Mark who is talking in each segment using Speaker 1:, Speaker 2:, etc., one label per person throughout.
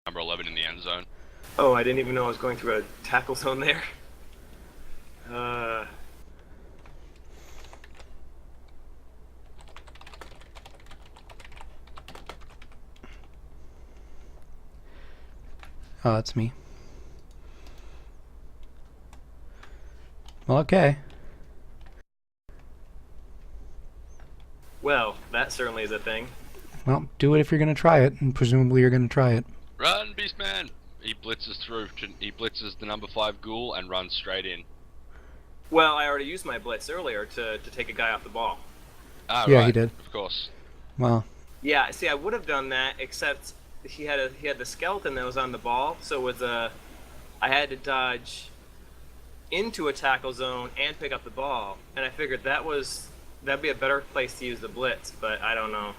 Speaker 1: number 11 in the end zone.
Speaker 2: Oh, I didn't even know I was going through a tackle zone there. Uh,
Speaker 3: Oh, that's me. Well, okay.
Speaker 2: well, that certainly is a thing.
Speaker 3: Well, do it if you're going to try it, and presumably you're going to try it.
Speaker 1: Run, Beastman! He blitzes through. He blitzes the number 5 ghoul and runs straight in.
Speaker 2: Well, I already used my blitz earlier to take a guy off the ball.
Speaker 1: Ah,
Speaker 3: Yeah,
Speaker 1: right.
Speaker 3: he did.
Speaker 1: Of course.
Speaker 3: Well,
Speaker 2: Yeah, see, I would have done that, except he had the skeleton that was on the ball, so it was I had to dodge into a tackle zone and pick up the ball, and I figured that'd be a better place to use the blitz, but I don't know.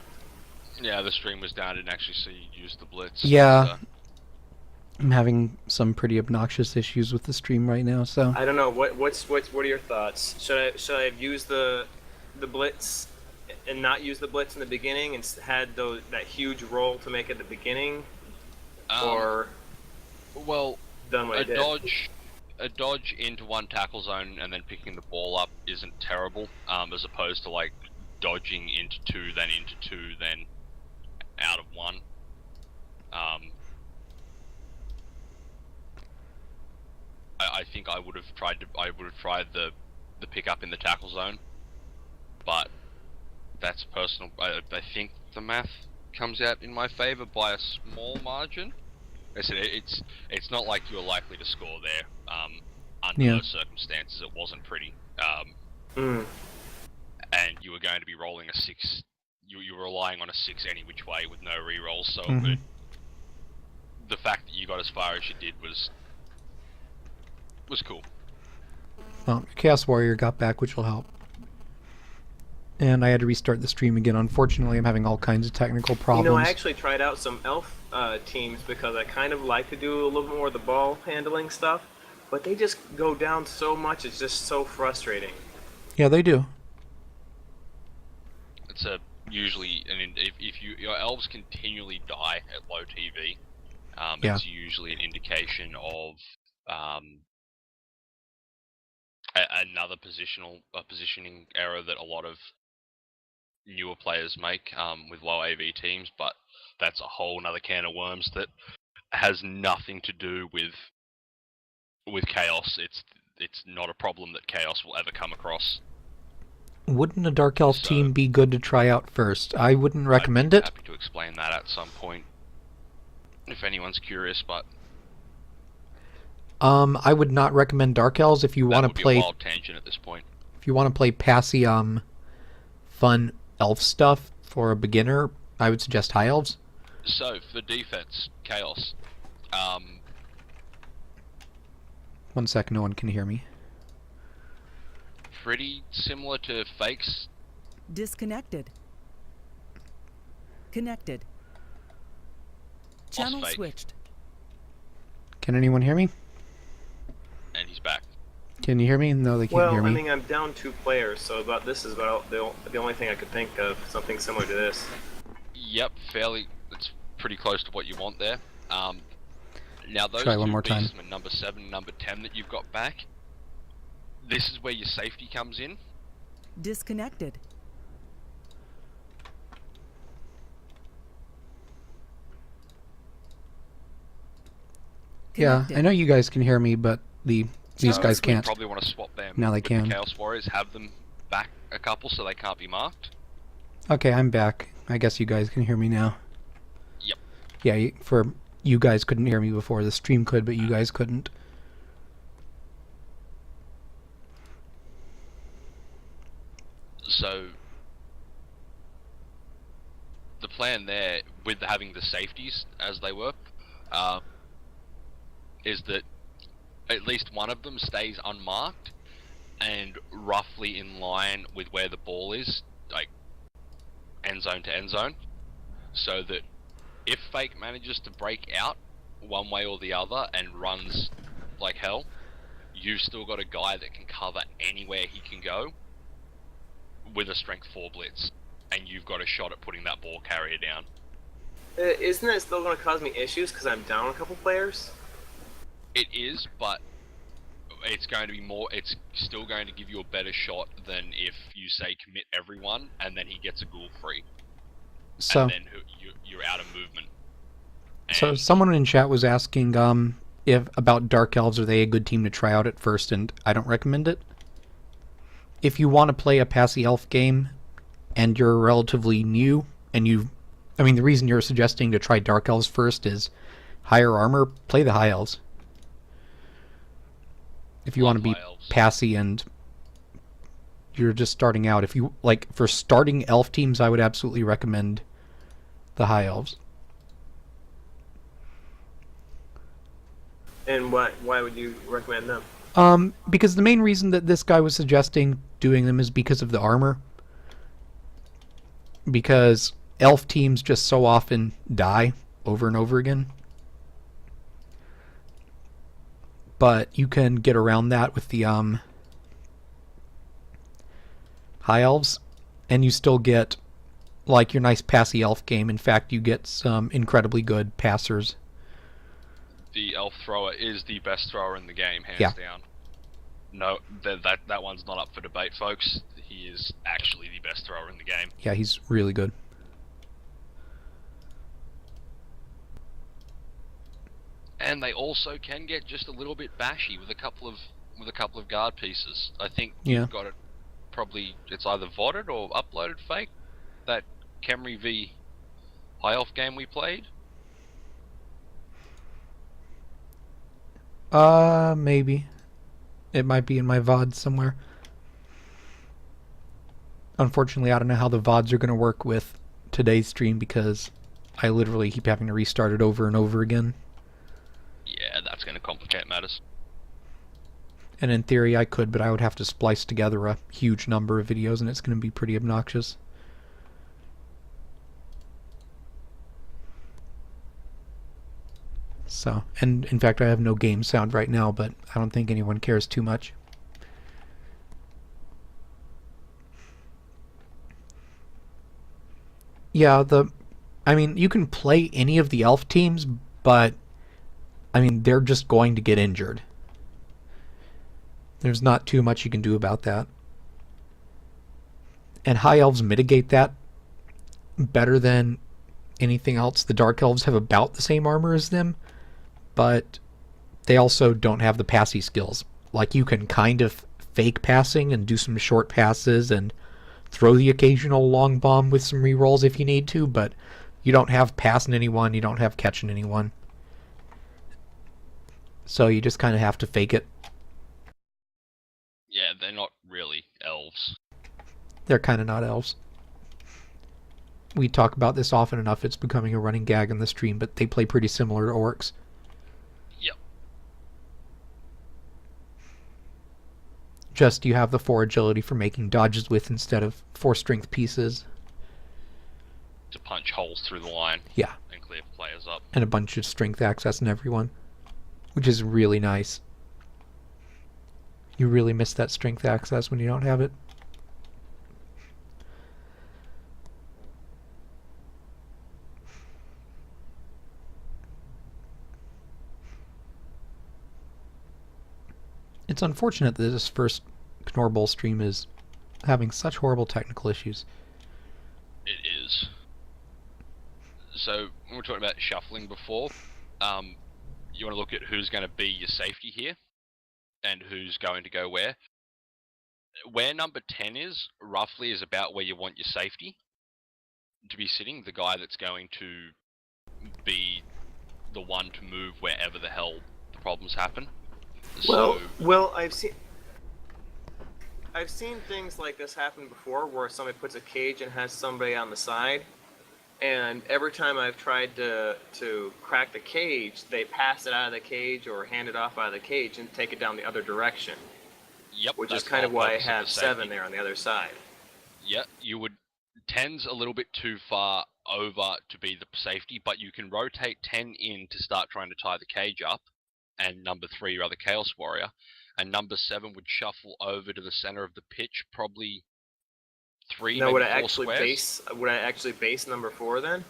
Speaker 1: Yeah, the stream was down. I didn't actually see you use the blitz.
Speaker 3: yeah.
Speaker 1: So.
Speaker 3: I'm having some pretty obnoxious issues with the stream right now, so...
Speaker 2: I don't know. What are your thoughts? Should I have used the blitz and not use the blitz in the beginning and had that huge roll to make it the beginning, or
Speaker 1: well,
Speaker 2: done what I did?
Speaker 1: A dodge into one tackle zone and then picking the ball up isn't terrible, as opposed to like dodging into two, then out of one. I think I would have tried the pick up in the tackle zone, but that's personal. I think the math comes out in my favor by a small margin. I said it's not like you're likely to score there. Under those circumstances, it wasn't pretty. And you were going to be rolling a 6. You were relying on a 6 any which way with no rerolls. So the fact that you got as far as you did was cool.
Speaker 3: Well, Chaos Warrior got back, which will help. And I had to restart the stream again. Unfortunately, I'm having all kinds of technical problems.
Speaker 2: You know, I actually tried out some elf teams because I kind of like to do a little more of the ball handling stuff, but they just go down so much. It's just so frustrating.
Speaker 3: Yeah, they do.
Speaker 1: It's usually, if your elves continually die at low TV, it's usually an indication of another positioning error that a lot of newer players make with low AV teams, but that's a whole nother can of worms that has nothing to do with Chaos. It's not a problem that Chaos will ever come across.
Speaker 3: Wouldn't a Dark Elf team be good to try out first? I wouldn't recommend it.
Speaker 1: I'd be happy to explain that at some point, if anyone's curious, but...
Speaker 3: I would not recommend Dark Elves if you want to play...
Speaker 1: That would be a wild tangent at this point.
Speaker 3: If you want to play passy, fun elf stuff for a beginner, I would suggest High Elves.
Speaker 1: So, for defense, Chaos.
Speaker 3: 1 sec, no one can hear me.
Speaker 1: Pretty similar to Fakes.
Speaker 4: Disconnected. Connected. Channel
Speaker 1: Fake.
Speaker 4: switched.
Speaker 3: Can anyone hear me?
Speaker 1: And he's back.
Speaker 3: Can you hear me? No, they can't hear me.
Speaker 2: Well, I mean, I'm down 2 players, so this is about the only thing I could think of, something similar to this.
Speaker 1: Yep, fairly. It's pretty close to what you want there. Now those
Speaker 3: Try one
Speaker 1: two
Speaker 3: more time.
Speaker 1: beastmen, number 7 and number 10 that you've got back, this is where your safety comes in.
Speaker 4: Disconnected.
Speaker 3: Yeah, I know you guys can hear me, but these guys
Speaker 1: You
Speaker 3: can't.
Speaker 1: probably want to swap them.
Speaker 3: Now they
Speaker 1: with
Speaker 3: can.
Speaker 1: The Chaos Warriors, have them back a couple so they can't be marked.
Speaker 3: Okay, I'm back. I guess you guys can hear me now.
Speaker 1: Yep.
Speaker 3: Yeah, for you guys couldn't hear me before. The stream could, but you guys couldn't.
Speaker 1: So the plan there, with having the safeties as they were, is that at least one of them stays unmarked and roughly in line with where the ball is, like end zone to end zone, so that if Fake manages to break out one way or the other and runs like hell, you've still got a guy that can cover anywhere he can go with a strength 4 blitz, and you've got a shot at putting that ball carrier down.
Speaker 2: Isn't it still going to cause me issues because I'm down a couple players?
Speaker 1: It is, but it's going to be more. It's still going to give you a better shot than if you say commit everyone and then he gets a ghoul free,
Speaker 3: So,
Speaker 1: and then you're out of movement.
Speaker 3: so
Speaker 1: And
Speaker 3: someone in chat was asking if about Dark Elves, are they a good team to try out at first, and I don't recommend it. If you want to play a Passy Elf game and you're relatively new and the reason you're suggesting to try Dark Elves first is higher armor, play the High Elves. If you want to be Passy and you're just starting out, if you like for starting elf teams, I would absolutely recommend the High Elves.
Speaker 2: And why would you recommend them?
Speaker 3: Because the main reason that this guy was suggesting doing them is because of the armor. Because elf teams just so often die over and over again. But you can get around that with the High Elves, and you still get like your nice passy elf game. In fact, you get some incredibly good passers.
Speaker 1: the elf thrower is the best thrower in the game, hands down. No, that one's not up for debate, folks. He is actually the best thrower in the game.
Speaker 3: Yeah, he's really good.
Speaker 1: And they also can get just a little bit bashy with a couple of guard pieces. I think you've got it. Probably it's either VODed or uploaded fake. That Camry v High Elf game we played.
Speaker 3: Maybe. It might be in my VOD somewhere. Unfortunately, I don't know how the VODs are going to work with today's stream because I literally keep having to restart it over and over again.
Speaker 1: Yeah, that's going to complicate matters.
Speaker 3: And in theory I could, but I would have to splice together a huge number of videos and it's going to be pretty obnoxious. So, and in fact I have no game sound right now, but I don't think anyone cares too much. Yeah, you can play any of the elf teams, but they're just going to get injured. There's not too much you can do about that. And High Elves mitigate that better than anything else. The Dark Elves have about the same armor as them, but they also don't have the passy skills. Like, you can kind of fake passing and do some short passes and throw the occasional long bomb with some rerolls if you need to, but you don't have passing anyone, you don't have catching anyone. So you just kind of have to fake it.
Speaker 1: Yeah, they're not really elves.
Speaker 3: They're kind of not elves. We talk about this often enough, it's becoming a running gag on the stream, but they play pretty similar to orcs.
Speaker 1: Yep.
Speaker 3: Just you have the 4 agility for making dodges with instead of 4 strength pieces.
Speaker 1: To punch holes through the line.
Speaker 3: Yeah.
Speaker 1: And clear players up.
Speaker 3: And a bunch of strength access in everyone, which is really nice. You really miss that strength access when you don't have it. It's unfortunate that this first Knorbowl stream is having such horrible technical issues.
Speaker 1: It is. So, when we were talking about shuffling before, you want to look at who's going to be your safety here, and who's going to go where. Where number 10 is, roughly, is about where you want your safety to be sitting. The guy that's going to be the one to move wherever the hell the problems happen.
Speaker 2: Well, I've seen things like this happen before, where somebody puts a cage and has somebody on the side, and every time I've tried to crack the cage, they pass it out of the cage or hand it off out of the cage and take it down the other direction.
Speaker 1: Yep.
Speaker 2: Which is kind of why I have 7 there on the other side.
Speaker 1: Yep, you would. 10's a little bit too far over to be the safety, but you can rotate 10 in to start trying to tie the cage up, and number 3, your other Chaos Warrior, and number 7 would shuffle over to the center of the pitch, probably 3,
Speaker 2: now,
Speaker 1: maybe
Speaker 2: would
Speaker 1: 4
Speaker 2: I actually
Speaker 1: squares.
Speaker 2: base number 4 then?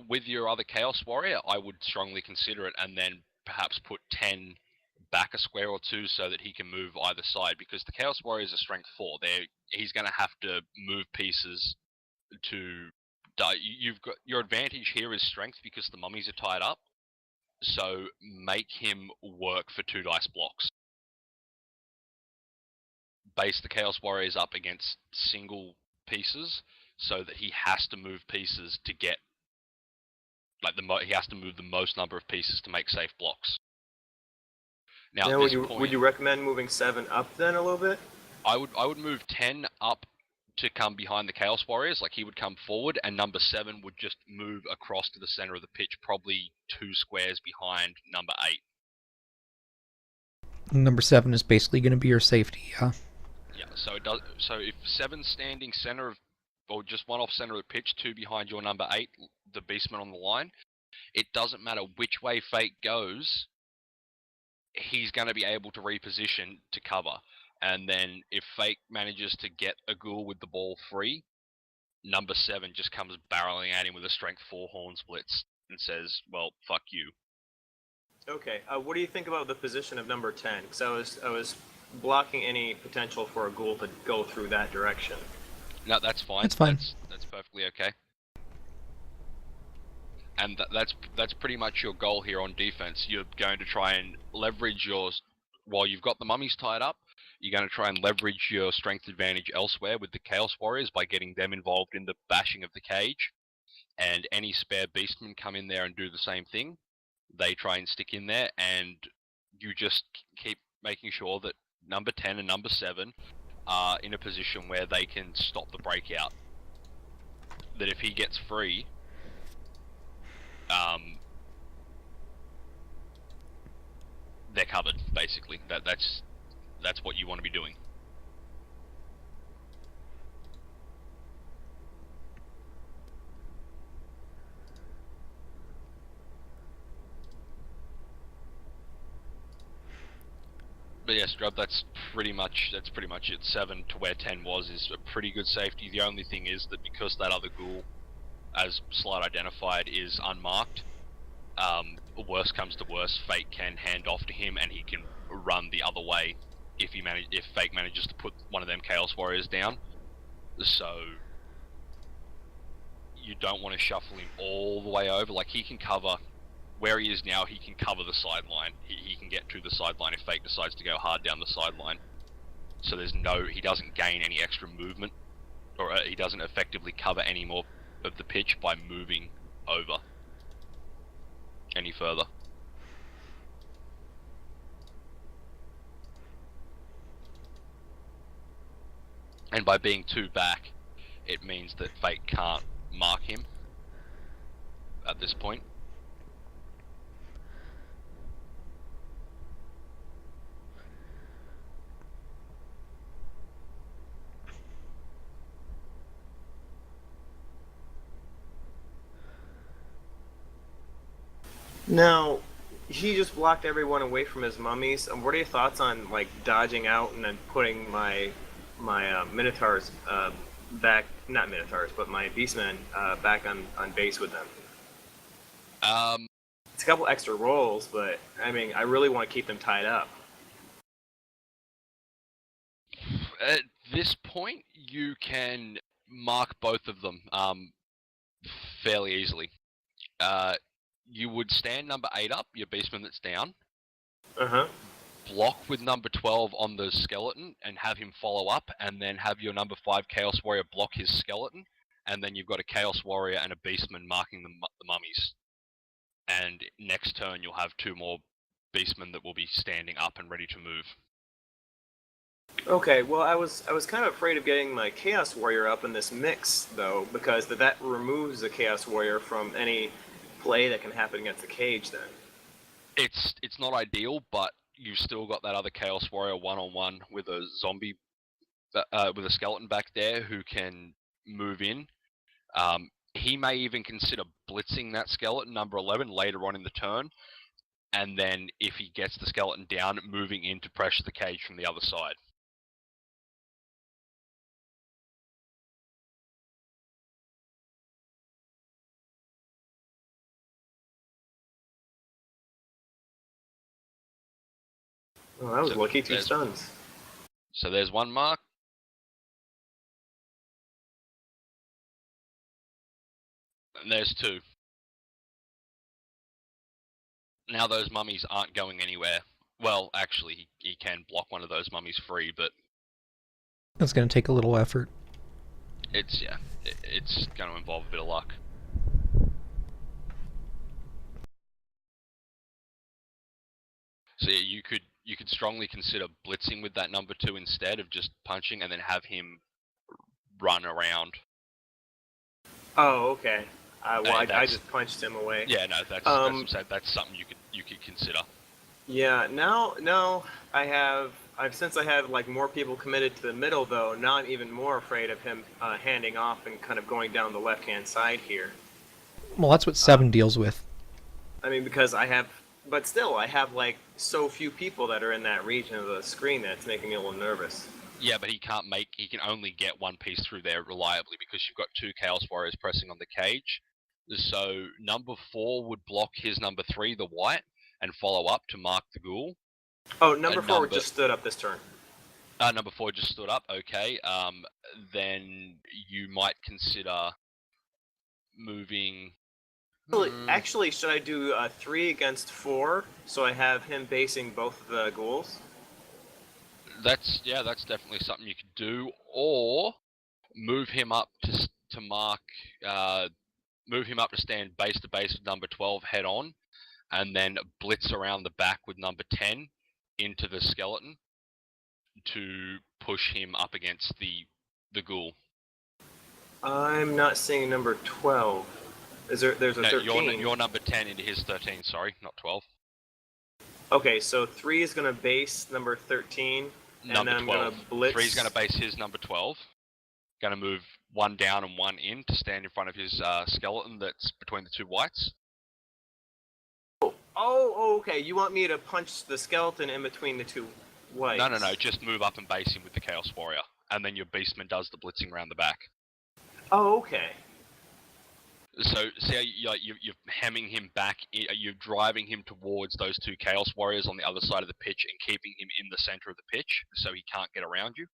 Speaker 1: With your other Chaos Warrior, I would strongly consider it, and then perhaps put 10 back a square or two so that he can move either side, because the Chaos Warrior is a strength 4. He's going to have to move pieces to die. You've got your advantage here is strength because the mummies are tied up, so make him work for 2 dice blocks. Base the Chaos Warriors up against single pieces so that he has to move pieces to get he has to move the most number of pieces to make safe blocks. Now, at this point,
Speaker 2: would you recommend moving 7 up then a little bit?
Speaker 1: I would move 10 up to come behind the Chaos Warriors, like he would come forward, and number 7 would just move across to the center of the pitch, probably 2 squares behind number 8.
Speaker 3: Number 7 is basically going to be your safety, yeah.
Speaker 1: Yeah, so it does. So if 7's standing center of, or just one off center of the pitch, 2 behind your number 8, the Beastman on the line, it doesn't matter which way Fate goes, he's going to be able to reposition to cover. And then if Fate manages to get a ghoul with the ball free, number 7 just comes barreling at him with a strength 4 horn splits and says, well, fuck you.
Speaker 2: Okay, what do you think about the position of number 10? Because I was blocking any potential for a ghoul to go through that direction.
Speaker 1: No, that's fine.
Speaker 3: That's fine.
Speaker 1: That's perfectly okay. And that's pretty much your goal here on defense. You're going to try and leverage while you've got the mummies tied up, you're going to try and leverage your strength advantage elsewhere with the Chaos Warriors by getting them involved in the bashing of the cage. And any spare beastmen come in there and do the same thing. They try and stick in there, and you just keep making sure that number 10 and number 7 are in a position where they can stop the breakout. That if he gets free, they're covered, basically. That's what you want to be doing. But yes, Drub, that's pretty much it. 7 to where 10 was is a pretty good safety. The only thing is that because that other ghoul, as Slight identified, is unmarked, worst comes to worst, Fate can hand off to him and he can run the other way if Fate manages to put one of them Chaos Warriors down. So you don't want to shuffle him all the way over. Like, he can cover where he is now, he can cover the sideline. He can get to the sideline if Fate decides to go hard down the sideline. So he doesn't gain any extra movement, or he doesn't effectively cover any more of the pitch by moving over any further. And by being 2 back, it means that Fate can't mark him at this point.
Speaker 2: Now, he just blocked everyone away from his mummies. What are your thoughts on like dodging out and then putting my Minotaurs back? Not Minotaurs, but my Beastmen back on base with them. It's a couple extra rolls, but I mean, I really want to keep them tied up.
Speaker 1: At this point, you can mark both of them fairly easily. You would stand number 8 up, your beastman that's down. Block with number 12 on the skeleton and have him follow up, and then have your number 5 Chaos Warrior block his skeleton, and then you've got a Chaos Warrior and a beastman marking the mummies. And next turn you'll have 2 more beastmen that will be standing up and ready to move.
Speaker 2: Okay, well, I was kind of afraid of getting my Chaos Warrior up in this mix, though, because that removes the Chaos Warrior from any play that can happen against the cage. Then
Speaker 1: it's not ideal, but you've still got that other Chaos Warrior one-on-one with a zombie, with a skeleton back there who can move in. He may even consider blitzing that skeleton, number 11, later on in the turn, and then if he gets the skeleton down, moving in to pressure the cage from the other side.
Speaker 2: Oh, that was
Speaker 1: So
Speaker 2: lucky. 2
Speaker 1: there's-
Speaker 2: stuns.
Speaker 1: So there's one mark. And there's 2. Now those mummies aren't going anywhere. Well, actually, he can block one of those mummies free, but
Speaker 3: That's going to take a little effort.
Speaker 1: it's going to involve a bit of luck. So yeah, you could strongly consider blitzing with that number 2 instead of just punching, and then have him run around.
Speaker 2: Oh, okay. Well, I
Speaker 1: that's-
Speaker 2: just punched him away.
Speaker 1: Yeah, no, that's something you could consider.
Speaker 2: Yeah. Now since I have like more people committed to the middle though. Now I'm even more afraid of him handing off and kind of going down the left-hand side here.
Speaker 3: Well, that's what 7 deals with.
Speaker 2: I mean, because but still, I have like so few people that are in that region of the screen that's making me a little nervous.
Speaker 1: Yeah, but he can only get one piece through there reliably because you've got 2 Chaos Warriors pressing on the cage. So number 4 would block his number 3, the white, and follow up to mark the ghoul.
Speaker 2: Oh, number 4 just stood up this turn.
Speaker 1: Number 4 just stood up, okay. Then you might consider moving...
Speaker 2: Actually, should I do 3 against 4 so I have him basing both of the ghouls?
Speaker 1: That's definitely something you could do, or move him up to mark, move him up to stand base to base with number 12 head on, and then blitz around the back with number 10 into the skeleton to push him up against the ghoul.
Speaker 2: I'm not seeing number 12. There's a 13.
Speaker 1: Your number 10 into his 13. Sorry, not 12.
Speaker 2: Okay, so 3 is gonna base number 13.
Speaker 1: Number
Speaker 2: and then
Speaker 1: 12.
Speaker 2: I'm gonna blitz.
Speaker 1: 3 is going to base his number 12. Going to move 1 down and 1 in to stand in front of his skeleton that's between the 2 whites.
Speaker 2: Oh, okay. You want me to punch the skeleton in between the 2 whites?
Speaker 1: No. Just move up and base him with the Chaos Warrior, and then your Beastman does the blitzing around the back.
Speaker 2: Oh, okay.
Speaker 1: So see how you're hemming him back. You're driving him towards those 2 Chaos Warriors on the other side of the pitch and keeping him in the center of the pitch, so he can't get around you.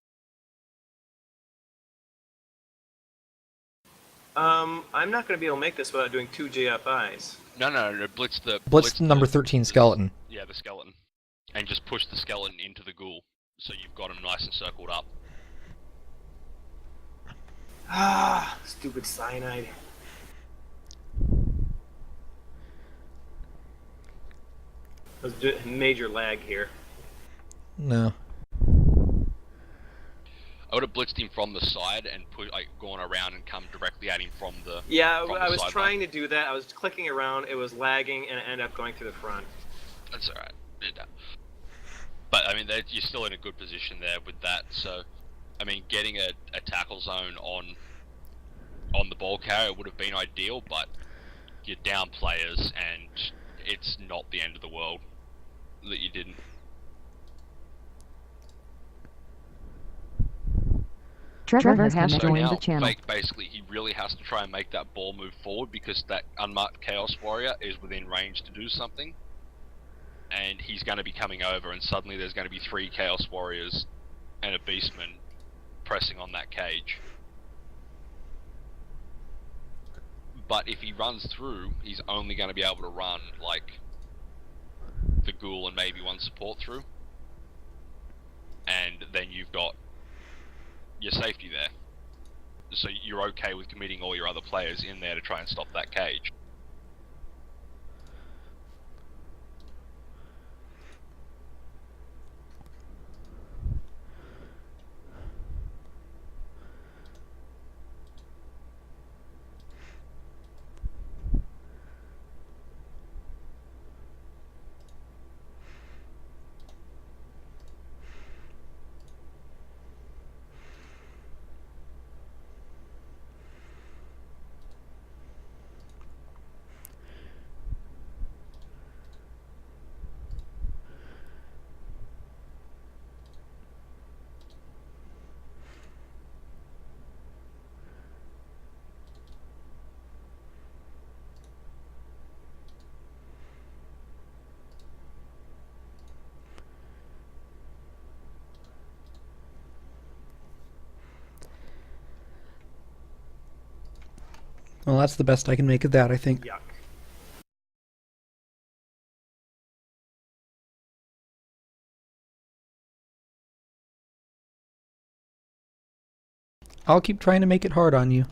Speaker 2: I'm not going to be able to make this without doing 2 GFIs.
Speaker 1: No.
Speaker 3: Blitz number 13 skeleton.
Speaker 1: Yeah, the skeleton, and just push the skeleton into the ghoul, so you've got him nice and circled up.
Speaker 2: Ah, stupid cyanide. There's major lag here.
Speaker 3: No.
Speaker 1: I would have blitzed him from the side and gone around and come directly at him from the.
Speaker 2: Yeah,
Speaker 1: from
Speaker 2: I
Speaker 1: the
Speaker 2: was
Speaker 1: sideline.
Speaker 2: trying to do that. I was clicking around. It was lagging, and it ended up going through the front.
Speaker 1: That's alright. But I mean, you're still in a good position there with that. So, I mean, getting a tackle zone on the ball carrier would have been ideal, but you're down players, and it's not the end of the world that you didn't.
Speaker 5: Trevor has
Speaker 1: So
Speaker 5: joined
Speaker 1: now,
Speaker 5: the channel.
Speaker 1: basically, he really has to try and make that ball move forward because that unmarked Chaos Warrior is within range to do something. And he's going to be coming over, and suddenly there's going to be 3 Chaos Warriors and a Beastman pressing on that cage. But if he runs through, he's only going to be able to run, like, the ghoul and maybe 1 support through. And then you've got your safety there. So you're okay with committing all your other players in there to try and stop that cage.
Speaker 3: Well, that's the best I can make of that, I think.
Speaker 2: Yuck.
Speaker 3: I'll keep trying to make it hard on you.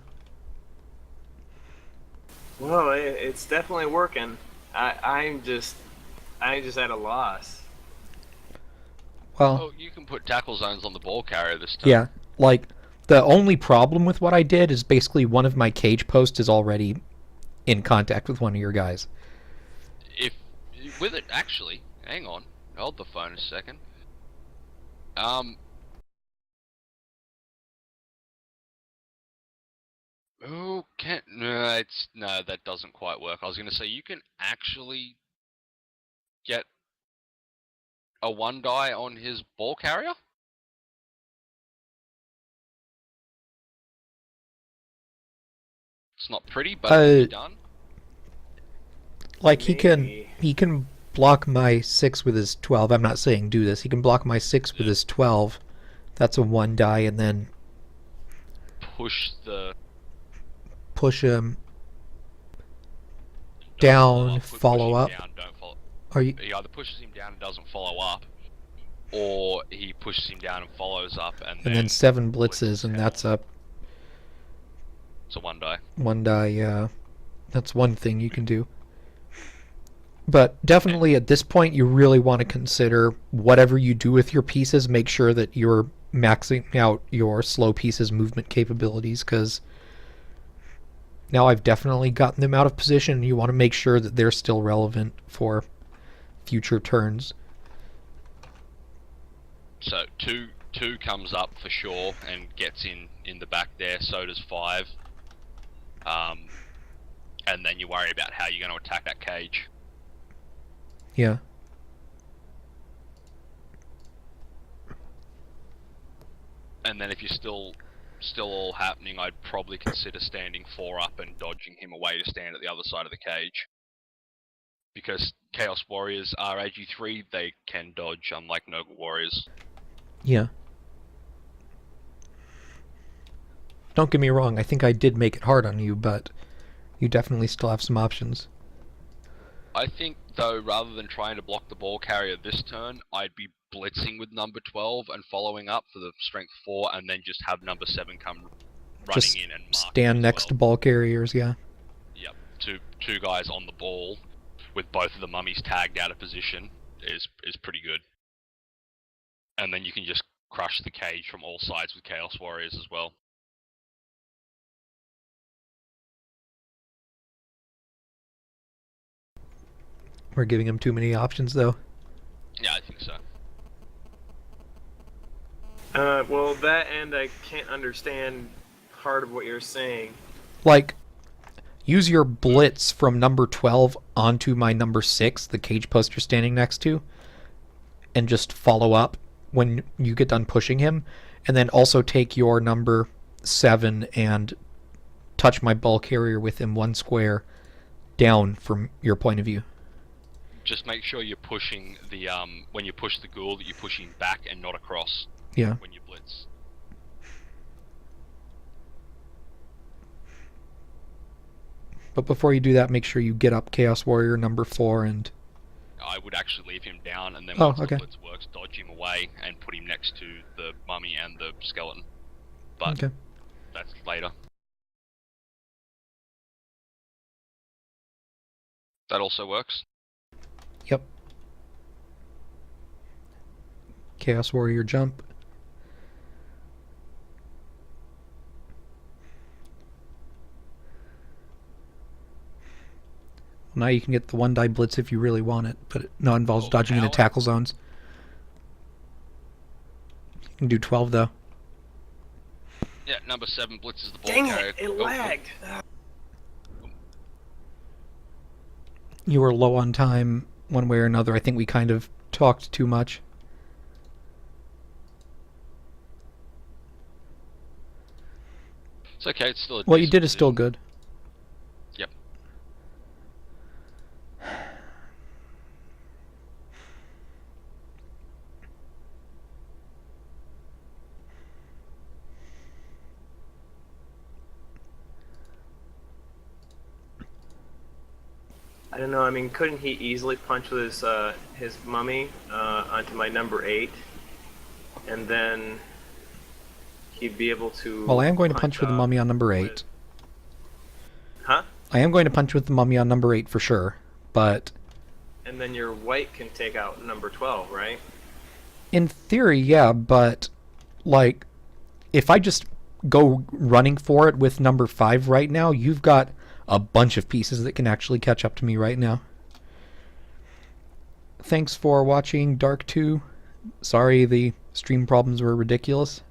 Speaker 2: Well, it's definitely working. I'm just at a loss.
Speaker 3: Well,
Speaker 1: Oh, you can put tackle zones on the ball carrier this time.
Speaker 3: yeah, like, the only problem with what I did is basically one of my cage posts is already in contact with one of your guys.
Speaker 1: If with it, actually, hang on, hold the phone a second. Oh, can't. No, that doesn't quite work. I was gonna say you can actually get a 1 die on his ball carrier. It's not pretty, but it can be done.
Speaker 3: Like,
Speaker 2: Maybe.
Speaker 3: he can block my 6 with his 12. I'm not saying do this. He can block my 6 with his 12. That's a 1 die, and then
Speaker 1: Push the
Speaker 3: push him
Speaker 1: don't
Speaker 3: down,
Speaker 1: push
Speaker 3: follow
Speaker 1: him
Speaker 3: up.
Speaker 1: Down, don't follow.
Speaker 3: Are you?
Speaker 1: He either pushes him down and doesn't follow up, or he pushes him down and follows up, and
Speaker 3: then 7 blitzes, and that's a
Speaker 1: it's a 1 die.
Speaker 3: 1 die, yeah. That's one thing you can do. But definitely at this point, you really want to consider whatever you do with your pieces, make sure that you're maxing out your slow pieces' movement capabilities, because now I've definitely gotten them out of position, and you want to make sure that they're still relevant for future turns.
Speaker 1: So two comes up for sure and gets in the back there. So does 5. And then you worry about how you're going to attack that cage.
Speaker 3: Yeah.
Speaker 1: And then if you're still all happening, I'd probably consider standing 4 up and dodging him away to stand at the other side of the cage. Because Chaos Warriors are AG3, they can dodge, unlike Noble Warriors.
Speaker 3: Yeah. Don't get me wrong, I think I did make it hard on you, but you definitely still have some options.
Speaker 1: I think, though, rather than trying to block the ball carrier this turn, I'd be blitzing with number 12 and following up for the strength 4, and then just have number 7 come running
Speaker 3: Just
Speaker 1: in and mark
Speaker 3: stand next to ball carriers, yeah.
Speaker 1: Yep, two guys on the ball with both of the mummies tagged out of position is pretty good. And then you can just crush the cage from all sides with Chaos Warriors as well.
Speaker 3: We're giving him too many options, though.
Speaker 1: Yeah, I think so.
Speaker 2: Well, that and I can't understand part of what you're saying.
Speaker 3: Like, use your blitz from number 12 onto my number 6, the cage post you're standing next to, and just follow up when you get done pushing him, and then also take your number 7 and touch my ball carrier with him 1 square down from your point of view.
Speaker 1: Just make sure you're pushing the when you push the ghoul that you're pushing back and not across.
Speaker 3: Yeah.
Speaker 1: When you blitz.
Speaker 3: But before you do that, make sure you get up Chaos Warrior number 4 and...
Speaker 1: I would actually leave him down, and then
Speaker 3: Oh,
Speaker 1: once
Speaker 3: okay.
Speaker 1: the blitz works, dodge him away and put him next to the mummy and the skeleton. But
Speaker 3: Okay.
Speaker 1: that's later. That also works.
Speaker 3: Yep. Chaos Warrior jump. Now you can get the 1 die blitz if you really want it, but it now involves
Speaker 1: Oh,
Speaker 3: dodging into
Speaker 1: now
Speaker 3: tackle zones. You can do 12 though.
Speaker 1: Yeah, number 7 blitzes the ball
Speaker 2: Dang
Speaker 1: carrier.
Speaker 2: it! It lagged.
Speaker 3: You were low on time one way or another. I think we kind of talked too much.
Speaker 1: It's okay, it's still a
Speaker 3: What you
Speaker 1: decent
Speaker 3: did is still
Speaker 1: position.
Speaker 3: good.
Speaker 1: Yep.
Speaker 2: I don't know. I mean, couldn't he easily punch with his mummy onto my number 8, and then he'd be able to?
Speaker 3: Well, I am going to punch with the mummy on number 8.
Speaker 2: Huh?
Speaker 3: I am going to punch with the mummy on number 8 for sure, but
Speaker 2: And then your white can take out number 12, right?
Speaker 3: in theory, yeah, but like if I just go running for it with number 5 right now, you've got a bunch of pieces that can actually catch up to me right now. Thanks for watching Dark 2. Sorry the stream problems were ridiculous.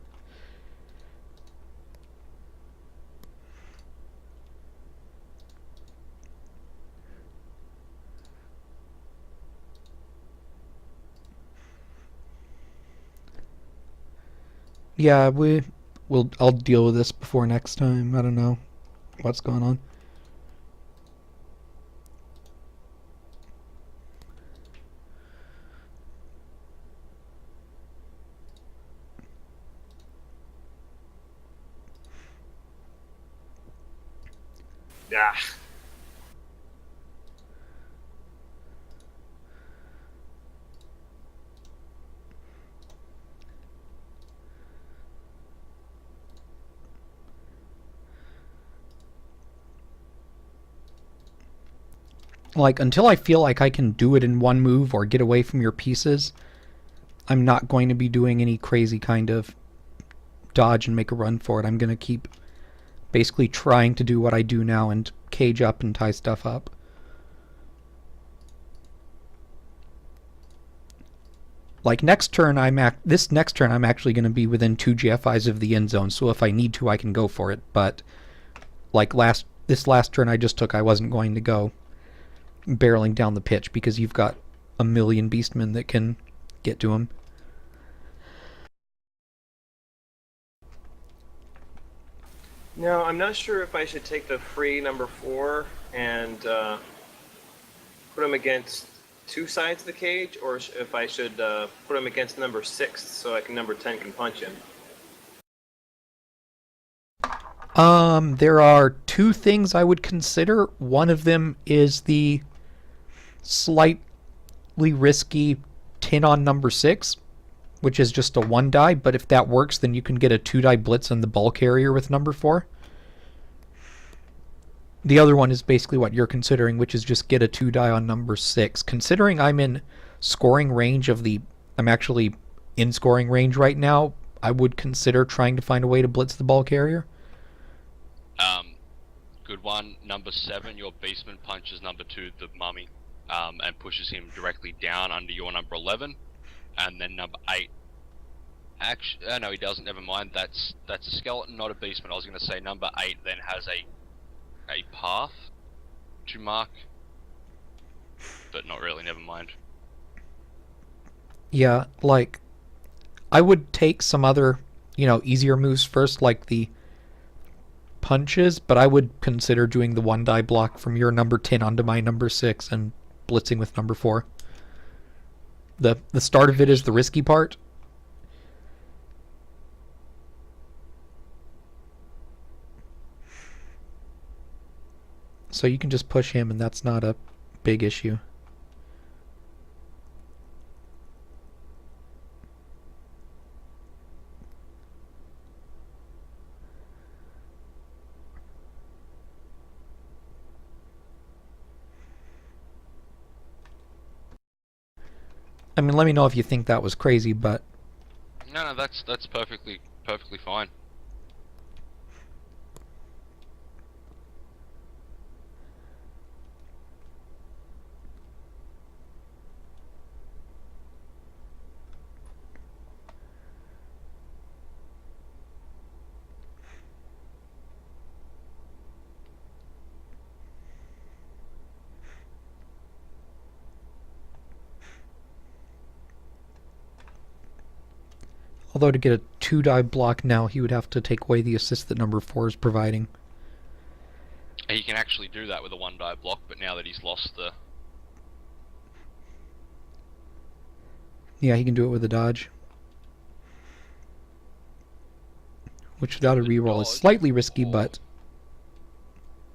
Speaker 3: Yeah, I'll deal with this before next time. I don't know what's going on.
Speaker 2: Yeah.
Speaker 3: Like, until I feel like I can do it in one move or get away from your pieces, I'm not going to be doing any crazy kind of dodge and make a run for it. I'm going to keep basically trying to do what I do now and cage up and tie stuff up. Like next turn, this next turn I'm actually going to be within 2 GFIs of the end zone, so if I need to, I can go for it. But like this last turn I just took, I wasn't going to go barreling down the pitch because you've got a million beastmen that can get to him.
Speaker 2: No, I'm not sure if I should take the free number 4 and put him against 2 sides of the cage, or if I should put him against number 6 so number 10 can punch him.
Speaker 3: There are 2 things I would consider. One of them is the slightly risky tin on number 6, which is just a 1 die, but if that works, then you can get a 2 die blitz on the ball carrier with number 4. The other one is basically what you're considering, which is just get a 2 die on number 6. Considering I'm in scoring range I'm actually in scoring range right now, I would consider trying to find a way to blitz the ball carrier.
Speaker 1: Good one. Number 7, your beastman punches number 2, the mummy, and pushes him directly down under your number 11. And then number 8. Actually, no, he doesn't. Never mind. That's a skeleton, not a beastman. I was going to say number 8 then has a path to mark, but not really. Never mind.
Speaker 3: Yeah, like I would take some other, easier moves first, like the punches, but I would consider doing the 1 die block from your number 10 onto my number 6 and blitzing with number 4. The start of it is the risky part. So you can just push him and that's not a big issue. I mean, let me know if you think that was crazy, but
Speaker 1: No, that's perfectly fine.
Speaker 3: although to get a 2 die block now, he would have to take away the assist that number 4 is providing.
Speaker 1: He can actually do that with a 1 die block, but now that he's lost the...
Speaker 3: Yeah, he can do it with a dodge. Which without a reroll is slightly risky, but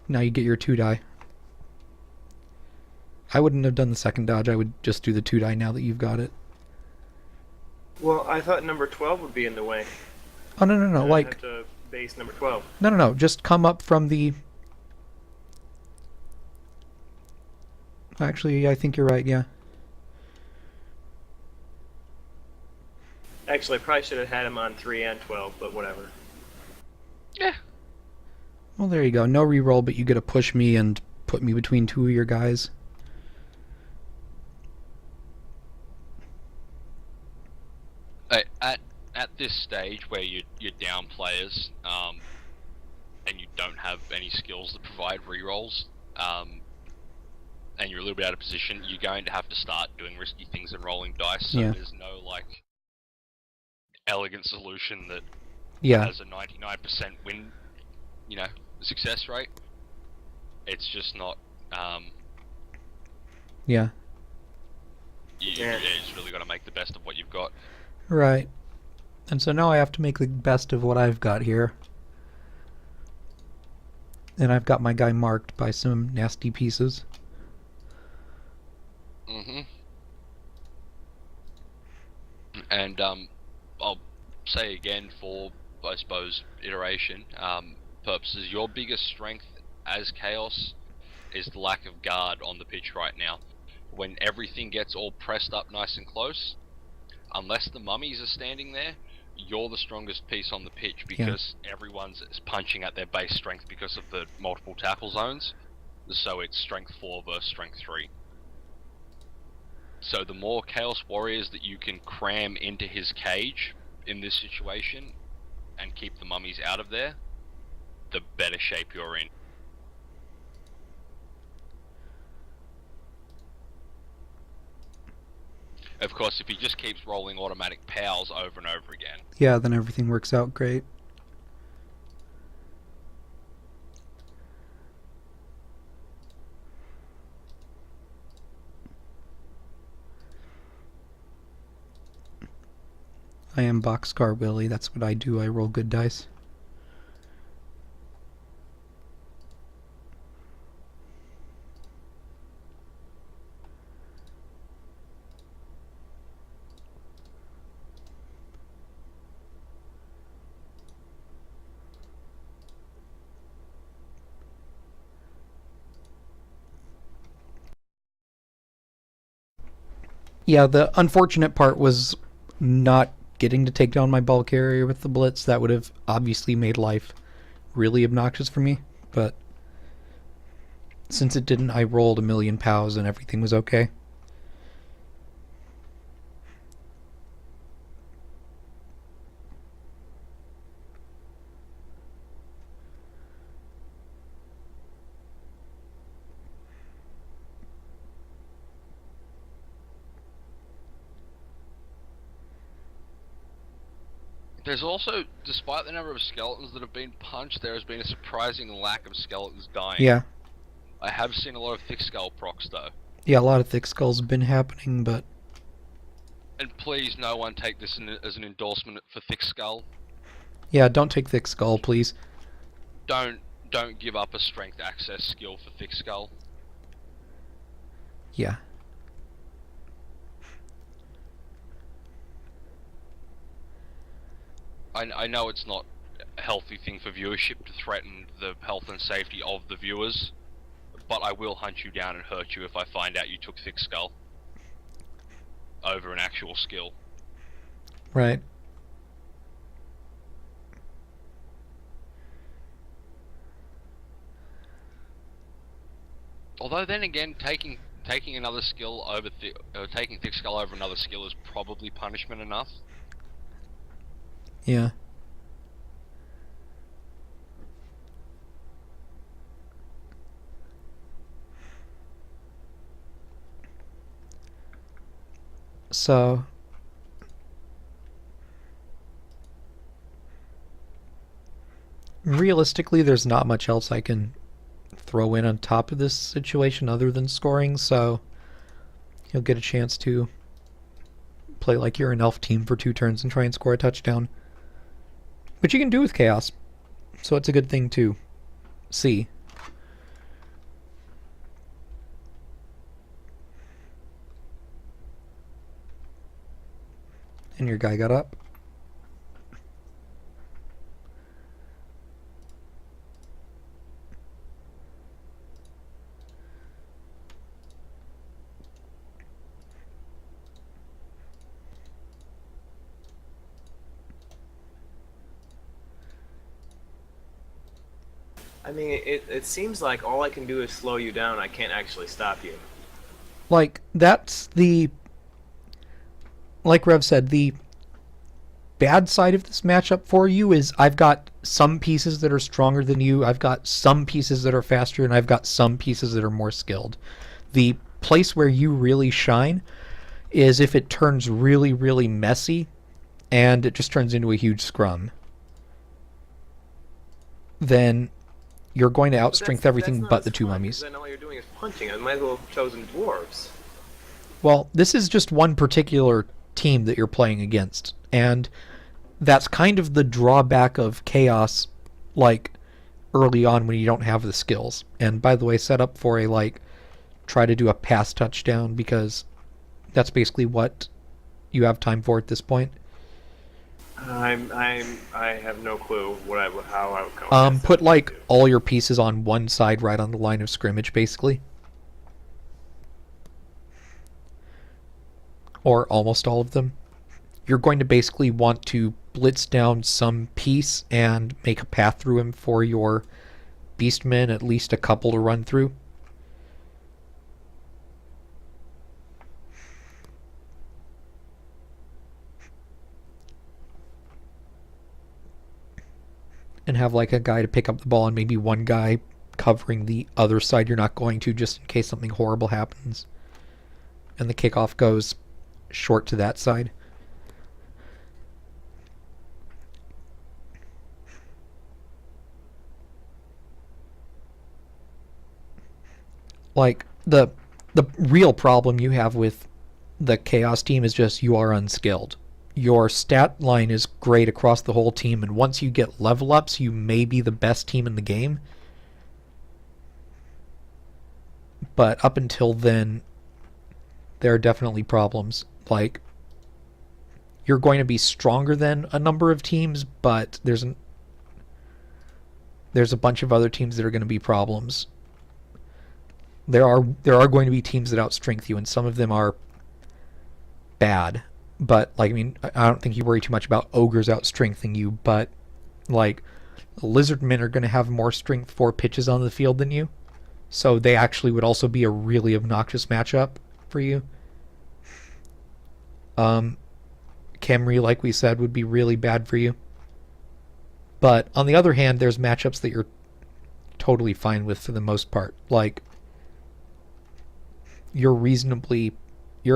Speaker 3: now you get your 2 die. I wouldn't have done the second dodge. I would just do the 2 die now that you've got it.
Speaker 2: Well, I thought number 12 would be in the way.
Speaker 3: Oh, no, no, no.
Speaker 2: I
Speaker 3: Like,
Speaker 2: have to base number 12.
Speaker 3: no, no, no. Just come up from the... Actually, I think you're right, yeah.
Speaker 2: Actually, I probably should have had him on 3 and 12, but whatever.
Speaker 1: Yeah.
Speaker 3: Well, there you go. No reroll, but you get to push me and put me between 2 of your guys.
Speaker 1: At this stage where you're down players, and you don't have any skills that provide rerolls, and you're a little bit out of position, you're going to have to start doing risky things and rolling dice. So
Speaker 3: Yeah.
Speaker 1: there's no like elegant solution that
Speaker 3: Yeah.
Speaker 1: has a 99% win, success rate. It's just not.
Speaker 3: Yeah.
Speaker 1: You just really got to make the best of what you've got.
Speaker 3: Right. And so now I have to make the best of what I've got here. And I've got my guy marked by some nasty pieces.
Speaker 1: And I'll say again for, I suppose, iteration purposes, your biggest strength as Chaos is the lack of guard on the pitch right now. When everything gets all pressed up nice and close, unless the mummies are standing there, you're the strongest piece on the pitch because everyone's punching at their base strength because of the multiple tackle zones. So it's strength 4 versus strength 3. So the more Chaos Warriors that you can cram into his cage in this situation and keep the mummies out of there, the better shape you're in. Of course, if he just keeps rolling automatic pals over and over again.
Speaker 3: Yeah, then everything works out great. I am Boxcar Willie, that's what I do, I roll good dice. Yeah, the unfortunate part was not getting to take down my ball carrier with the blitz. That would have obviously made life really obnoxious for me, but since it didn't, I rolled a million POWs and everything was okay.
Speaker 1: There's also, despite the number of skeletons that have been punched, there has been a surprising lack of skeletons dying.
Speaker 3: Yeah.
Speaker 1: I have seen a lot of thick skull procs though.
Speaker 3: Yeah, a lot of thick skulls have been happening, but...
Speaker 1: And please, no one take this as an endorsement for thick skull.
Speaker 3: Yeah, don't take thick skull, please.
Speaker 1: Don't give up a strength access skill for thick skull.
Speaker 3: Yeah.
Speaker 1: I know it's not a healthy thing for viewership to threaten the health and safety of the viewers, but I will hunt you down and hurt you if I find out you took thick skull over an actual skill.
Speaker 3: Right.
Speaker 1: Although then again, taking another skill over taking thick skull over another skill is probably punishment enough.
Speaker 3: Yeah. So... realistically, there's not much else I can throw in on top of this situation other than scoring, so you'll get a chance to play like you're an elf team for 2 turns and try and score a touchdown. Which you can do with Chaos, so it's a good thing to see. And your guy got up.
Speaker 2: I mean, it seems like all I can do is slow you down. I can't actually stop you.
Speaker 3: Like, that's the... Like Rev said, the bad side of this matchup for you is I've got some pieces that are stronger than you, I've got some pieces that are faster, and I've got some pieces that are more skilled. The place where you really shine is if it turns really, really messy, and it just turns into a huge scrum. Then you're going to outstrength everything but the two mummies.
Speaker 2: Then all you're doing is punching. I might as well have chosen dwarves.
Speaker 3: Well, this is just one particular team that you're playing against, and that's kind of the drawback of chaos, like, early on when you don't have the skills. And by the way, set up for a, like, try to do a pass touchdown, because that's basically what you have time for at this point.
Speaker 2: I have no clue how I would come.
Speaker 3: Put, like, all your pieces on one side right on the line of scrimmage, basically. Or almost all of them. You're going to basically want to blitz down some piece and make a path through him for your beastmen, at least a couple to run through. And have like a guy to pick up the ball and maybe one guy covering the other side you're not going to, just in case something horrible happens. And the kickoff goes short to that side. Like, the real problem you have with the Chaos team is just you are unskilled. Your stat line is great across the whole team, and once you get level ups, you may be the best team in the game. But up until then, there are definitely problems. Like, you're going to be stronger than a number of teams, but there's a bunch of other teams that are going to be problems. There are going to be teams that outstrength you, and some of them are bad. But, like, I mean, I don't think you worry too much about ogres outstrengthing you, but, like, lizardmen are going to have more strength 4 pitches on the field than you. So they actually would also be a really obnoxious matchup for you. Khemri, like we said, would be really bad for you. But, on the other hand, there's matchups that you're totally fine with for the most part. Like, you're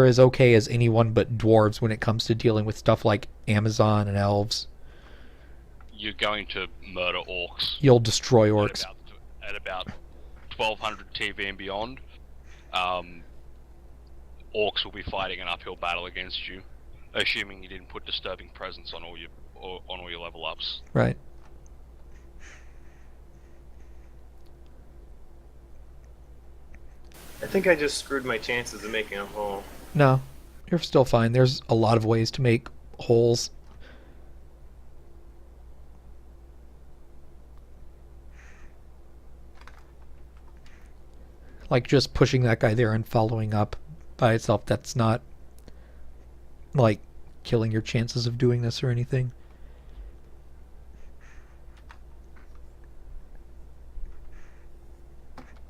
Speaker 3: as okay as anyone but dwarves when it comes to dealing with stuff like Amazon and elves.
Speaker 1: You're going to murder orcs.
Speaker 3: You'll destroy orcs.
Speaker 1: At about 1200 TV and beyond, orcs will be fighting an uphill battle against you, assuming you didn't put disturbing presence on all your level ups.
Speaker 3: Right.
Speaker 2: I think I just screwed my chances of making a hole.
Speaker 3: No, you're still fine. There's a lot of ways to make holes. Like just pushing that guy there and following up by itself, that's not like killing your chances of doing this or anything.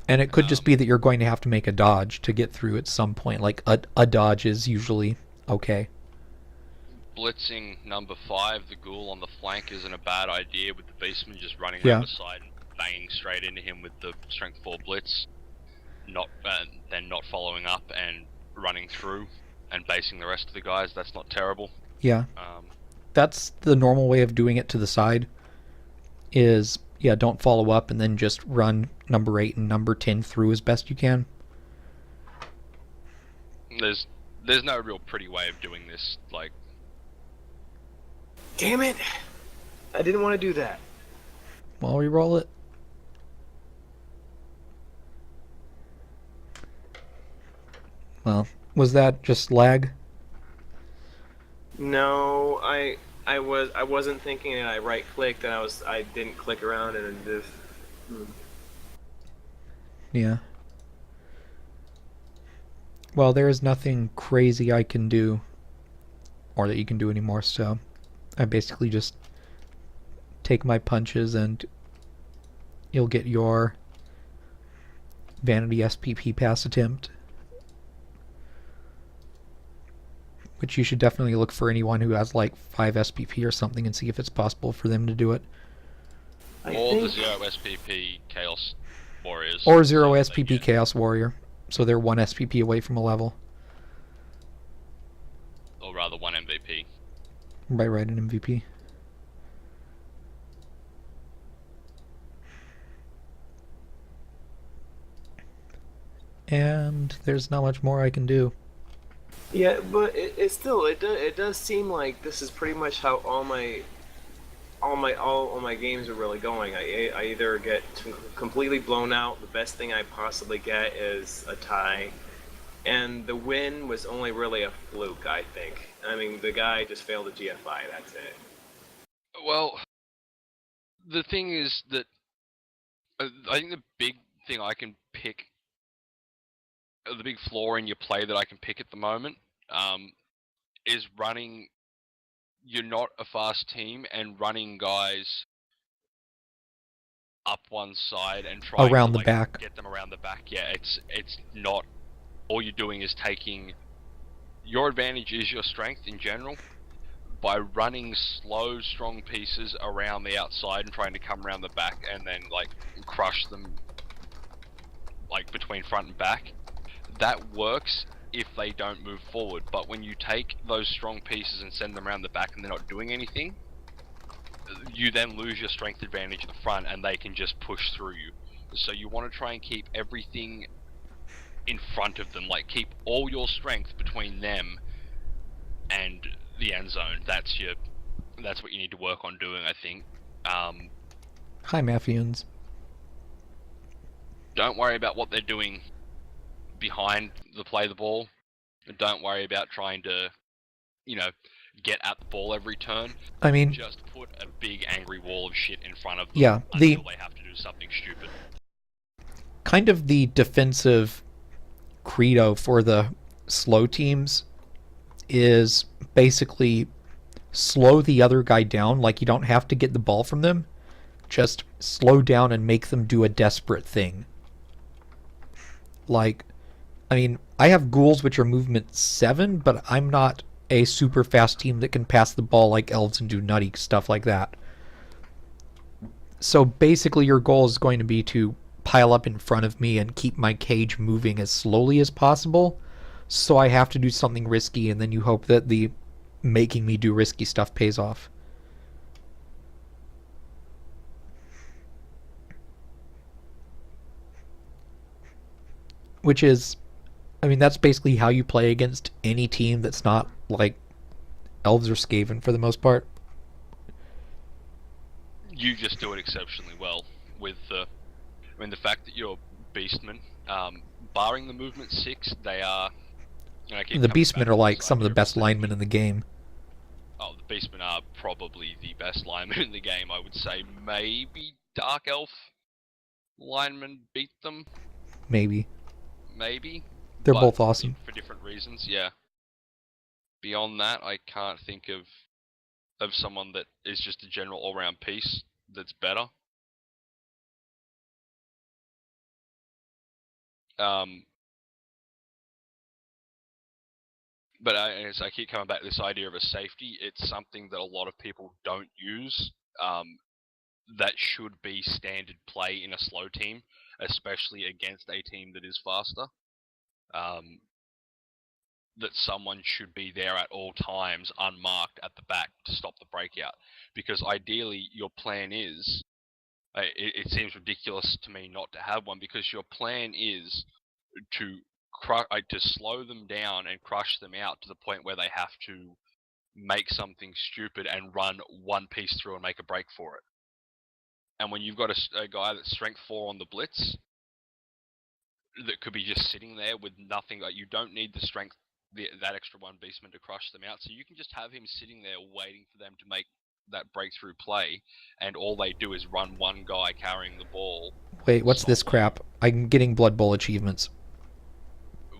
Speaker 3: And it could just be that you're going to have to make a dodge to get through at some point. Like, a dodge is usually okay.
Speaker 1: Blitzing number 5, the ghoul on the flank, isn't a bad idea, with the beastman just running
Speaker 3: Yeah.
Speaker 1: around the side and banging straight into him with the strength 4 blitz. Then not following up and running through and basing the rest of the guys. That's not terrible.
Speaker 3: Yeah. That's the normal way of doing it to the side. Is, yeah, don't follow up and then just run number 8 and number 10 through as best you can.
Speaker 1: There's no real pretty way of doing this. Like,
Speaker 2: Damn it! I didn't want to do that.
Speaker 3: While we roll it. Well, was that just lag?
Speaker 2: No, I wasn't thinking, and I right clicked, and I didn't click around, and just.
Speaker 3: Yeah. Well, there is nothing crazy I can do, or that you can do anymore, so I basically just take my punches and you'll get your Vanity SPP pass attempt. Which you should definitely look for anyone who has like 5 SPP or something and see if it's possible for them to do it.
Speaker 1: Or the 0 SPP Chaos Warriors.
Speaker 3: Or 0
Speaker 1: so
Speaker 3: SPP Chaos Warrior. So they're 1 SPP away from a level.
Speaker 1: Or rather 1 MVP.
Speaker 3: Right, an MVP. And there's not much more I can do.
Speaker 2: Yeah, but it does seem like this is pretty much how all my games are really going. I either get completely blown out. The best thing I possibly get is a tie, and the win was only really a fluke. I think. I mean, the guy just failed a GFI. That's it.
Speaker 1: Well, the thing is that I think the big thing I can pick, the big flaw in your play that I can pick at the moment, is running. You're not a fast team, and running guys up one side and trying
Speaker 3: Around
Speaker 1: to
Speaker 3: the back.
Speaker 1: get them around the back. Yeah, it's not. All you're doing is taking your advantage is your strength in general. By running slow, strong pieces around the outside and trying to come around the back and then crush them between front and back, that works if they don't move forward. But when you take those strong pieces and send them around the back and they're not doing anything, you then lose your strength advantage at the front and they can just push through you. So you want to try and keep everything in front of them, keep all your strength between them and the end zone. That's what you need to work on doing, I think.
Speaker 3: Hi, Mafians.
Speaker 1: Don't worry about what they're doing behind the play the ball. Don't worry about trying to, get at the ball every turn.
Speaker 3: I mean,
Speaker 1: just put a big angry wall of shit in front of them
Speaker 3: yeah,
Speaker 1: until they have to do something stupid.
Speaker 3: Kind of the defensive credo for the slow teams is basically slow the other guy down. Like, you don't have to get the ball from them. Just slow down and make them do a desperate thing. I have ghouls which are movement 7, but I'm not a super fast team that can pass the ball like elves and do nutty stuff like that. So basically your goal is going to be to pile up in front of me and keep my cage moving as slowly as possible. So I have to do something risky, and then you hope that the making me do risky stuff pays off. Which is, that's basically how you play against any team that's not like elves or Skaven for the most part.
Speaker 1: You just do it exceptionally well with the fact that you're beastmen, barring the movement 6, they are.
Speaker 3: The beastmen are like some of the best linemen in the game.
Speaker 1: Oh, the beastmen are probably the best linemen in the game. I would say maybe Dark Elf linemen beat them.
Speaker 3: Maybe.
Speaker 1: They're
Speaker 3: both awesome
Speaker 1: for different reasons. Yeah. Beyond that, I can't think of someone that is just a general all-round piece that's better. But as I keep coming back to this idea of a safety, it's something that a lot of people don't use. That should be standard play in a slow team, especially against a team that is faster. That someone should be there at all times, unmarked at the back to stop the breakout. Because ideally, your plan is, it seems ridiculous to me not to have one, because your plan is to slow them down and crush them out to the point where they have to make something stupid and run one piece through and make a break for it. And when you've got a guy that's strength 4 on the blitz, that could be just sitting there with nothing, you don't need the strength that extra one beastman to crush them out. So you can just have him sitting there waiting for them to make that breakthrough play, and all they do is run one guy carrying the ball.
Speaker 3: Wait, what's this
Speaker 1: Stop
Speaker 3: crap? I'm getting Blood Bowl achievements.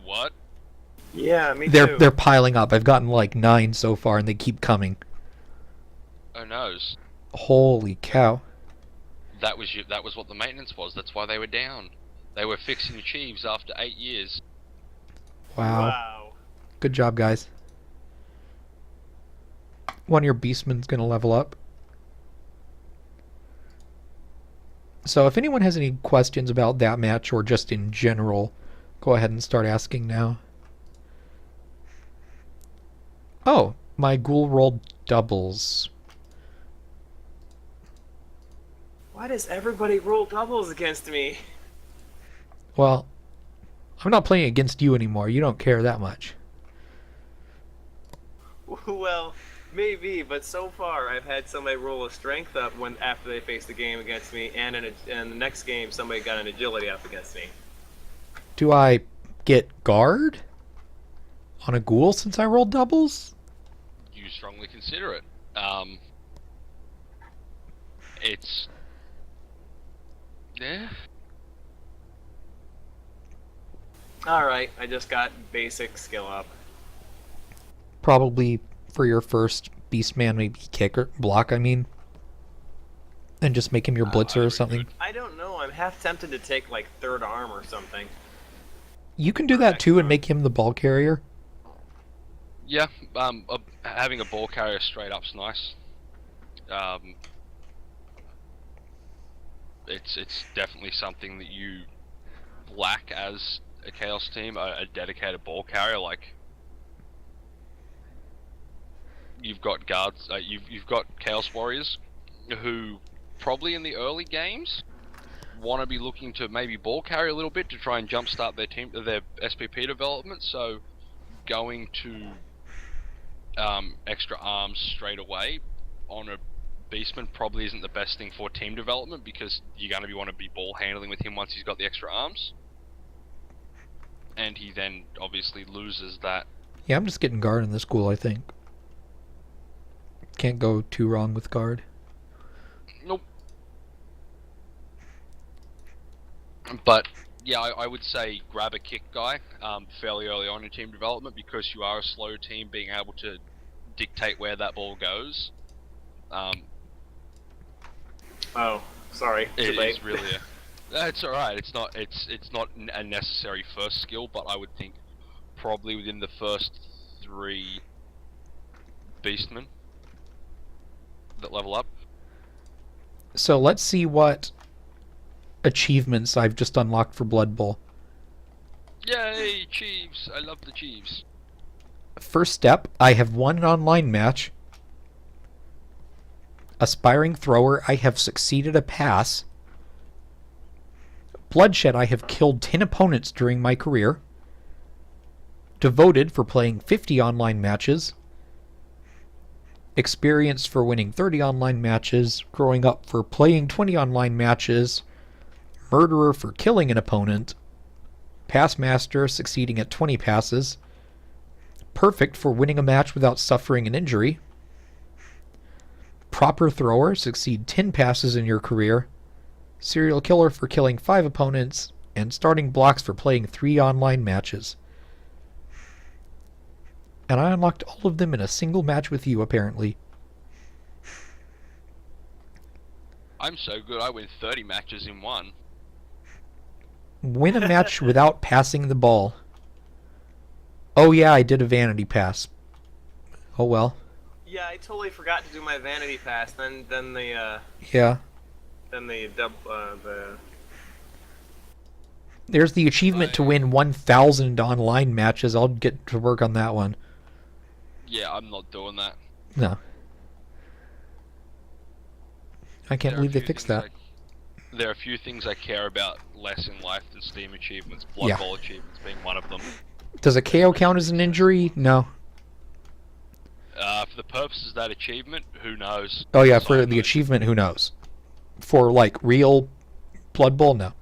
Speaker 1: What?
Speaker 2: Yeah, me
Speaker 3: They're
Speaker 2: too.
Speaker 3: piling up. I've gotten like 9 so far, and they keep coming.
Speaker 1: Oh noes.
Speaker 3: Holy cow!
Speaker 1: That was what the maintenance was. That's why they were down. They were fixing achieves after 8 years.
Speaker 3: Wow. Good job, guys. One of your beastmen's gonna level up. So if anyone has any questions about that match or just in general, go ahead and start asking now. Oh, my ghoul rolled doubles.
Speaker 2: Why does everybody roll doubles against me?
Speaker 3: Well, I'm not playing against you anymore. You don't care that much.
Speaker 2: Well, maybe, but so far I've had somebody roll a strength up after they faced the game against me, and in the next game somebody got an agility up against me.
Speaker 3: Do I get guard on a ghoul since I rolled doubles?
Speaker 1: You strongly consider it. It's... yeah.
Speaker 2: Alright, I just got basic skill up.
Speaker 3: Probably for your first beastman, maybe kick or block, I mean. And just make him your blitzer or something.
Speaker 2: I don't know, I'm half tempted to take like third arm or something.
Speaker 3: You can do that too and make him the ball carrier.
Speaker 1: Yeah, having a ball carrier straight up's nice. It's definitely something that you lack as a Chaos team, a dedicated ball carrier. Like, you've got guards, you've got Chaos Warriors who probably in the early games want to be looking to maybe ball carry a little bit to try and jumpstart their SPP development. So going to extra arms straight away on a beastman probably isn't the best thing for team development, because you're going to want to be ball handling with him once he's got the extra arms, and he then obviously loses that.
Speaker 3: Yeah, I'm just getting guard in this ghoul, I think. Can't go too wrong with guard.
Speaker 1: Nope. But yeah, I would say grab a kick guy fairly early on in team development, because you are a slow team. Being able to dictate where that ball goes,
Speaker 2: Oh, sorry.
Speaker 1: it is really a... That's alright, it's not a necessary first skill, but I would think probably within the first 3 beastmen that level up.
Speaker 3: So let's see what achievements I've just unlocked for Blood Bowl.
Speaker 1: Yay, Chiefs! I love the Chiefs.
Speaker 3: First step, I have won an online match. Aspiring thrower, I have succeeded a pass. Bloodshed, I have killed 10 opponents during my career. Devoted for playing 50 online matches. Experienced for winning 30 online matches. Growing up for playing 20 online matches. Murderer for killing an opponent. Pass master, succeeding at 20 passes. Perfect for winning a match without suffering an injury. Proper thrower, succeed 10 passes in your career. Serial killer for killing 5 opponents. And starting blocks for playing 3 online matches. And I unlocked all of them in a single match with you, apparently.
Speaker 1: I'm so good, I win 30 matches in one.
Speaker 3: Win a match without passing the ball. Oh yeah, I did a vanity pass. Oh well.
Speaker 2: Yeah, I totally forgot to do my vanity pass. Then the
Speaker 3: Yeah. There's the achievement to win 1,000 online matches. I'll get to work on that one.
Speaker 1: Yeah, I'm not doing that.
Speaker 3: No. I can't believe they fixed that.
Speaker 1: There are a few things I care about less in life than Steam achievements, Blood Bowl achievements being one of them.
Speaker 3: Does a KO count as an injury? No.
Speaker 1: For the purposes of that achievement, who knows?
Speaker 3: Oh yeah, for the achievement, who knows? For like real Blood Bowl, no.